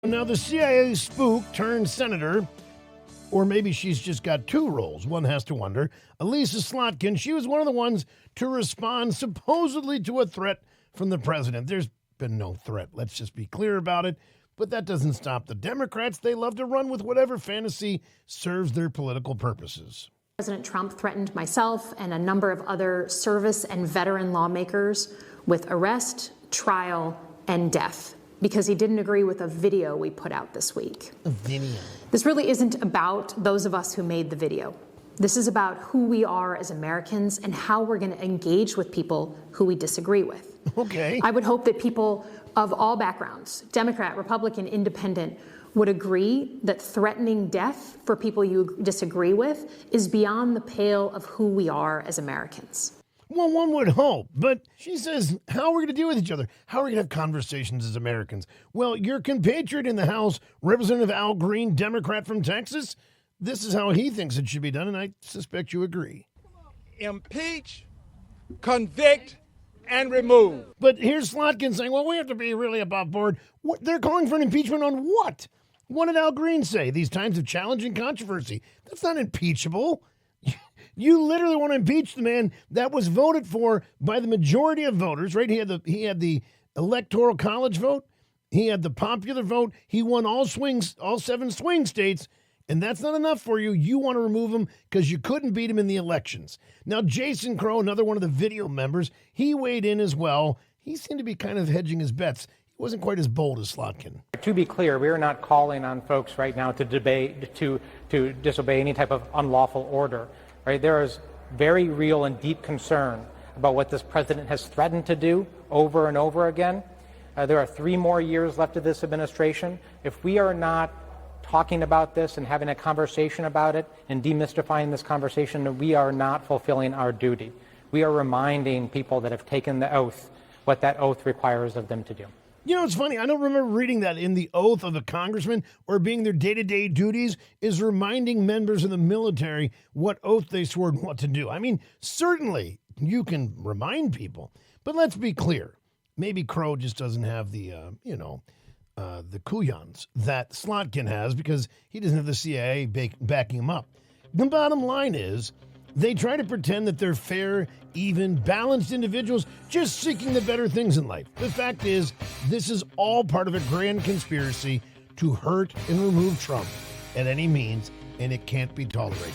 Now, the CIA spook turned senator, or maybe she's just got two roles, one has to wonder. Elisa Slotkin, she was one of the ones to respond supposedly to a threat from the president. There's been no threat, let's just be clear about it. But that doesn't stop the Democrats. They love to run with whatever fantasy serves their political purposes. President Trump threatened myself and a number of other service and veteran lawmakers with arrest, trial, and death because he didn't agree with a video we put out this week. A video? This really isn't about those of us who made the video. This is about who we are as Americans and how we're going to engage with people who we disagree with. Okay. I would hope that people of all backgrounds, Democrat, Republican, Independent, would agree that threatening death for people you disagree with is beyond the pale of who we are as Americans. Well, one would hope, but she says, how are we going to deal with each other? How are we going to have conversations as Americans? Well, your compatriot in the House, Representative Al Green, Democrat from Texas, this is how he thinks it should be done, and I suspect you agree. Impeach, convict, and remove. But here's Slotkin saying, well, we have to be really above board. What, they're calling for an impeachment on what? What did Al Green say? These times of challenging controversy. That's not impeachable. You literally want to impeach the man that was voted for by the majority of voters, right? He had the electoral college vote. He had the popular vote. He won all 7 swing states. And that's not enough for you. You want to remove him because you couldn't beat him in the elections. Now, Jason Crow, another one of the video members, he weighed in as well. He seemed to be kind of hedging his bets. He wasn't quite as bold as Slotkin. To be clear, we are not calling on folks right now to disobey any type of unlawful order. Right? There is very real and deep concern about what this president has threatened to do over and over again. There are 3 more years left of this administration. If we are not talking about this and having a conversation about it and demystifying this conversation, we are not fulfilling our duty. We are reminding people that have taken the oath what that oath requires of them to do. You know, it's funny. I don't remember reading that in the oath of a congressman or being their day-to-day duties is reminding members of the military what oath they swore and what to do. I mean, certainly you can remind people, but let's be clear. Maybe Crow just doesn't have the, the kuyans that Slotkin has because he doesn't have the CIA backing him up. The bottom line is they try to pretend that they're fair, even, balanced individuals just seeking the better things in life. The fact is, this is all part of a grand conspiracy to hurt and remove Trump at any means, and it can't be tolerated.